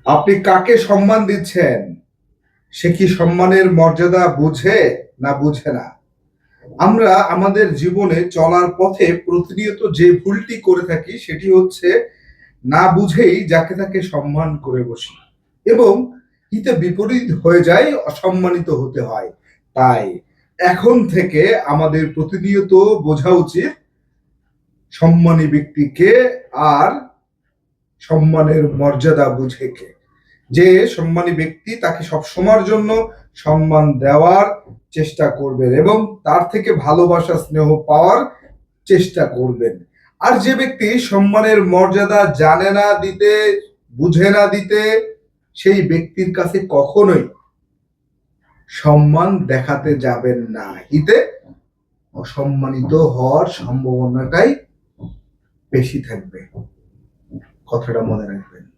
আপনি কাকে সম্মান দিচ্ছেন? সে কি সম্মানের মর্যাদা বুঝে না বুঝে না? আমরা আমাদের জীবনে চলার পথে প্রতিনিয়ত যে ভুলটি করে থাকি সেটি হচ্ছে না বুঝেই যাকে তাকে সম্মান করে বসি এবং হিতে বিপরীত হয়ে যায়, অসম্মানিত হতে হয়। তাই এখন থেকে আমাদের প্রতিনিয়ত বোঝা উচিত সম্মানী ব্যক্তিকে আর সম্মানের মর্যাদা বুঝে কে। যে সম্মানী ব্যক্তি তাকে সবসময়ের জন্য সম্মান দেওয়ার চেষ্টা করবেন এবং তার থেকে ভালোবাসা স্নেহ পাওয়ার চেষ্টা করবেন। আর যে ব্যক্তি সম্মানের মর্যাদা জানে না দিতে, বুঝে না দিতে, সেই ব্যক্তির কাছে কখনোই সম্মান দেখাতে যাবেন না। হিতে অসম্মানিত হওয়ার সম্ভাবনাটাই বেশি থাকবে। কথাটা মনে রাখবেন।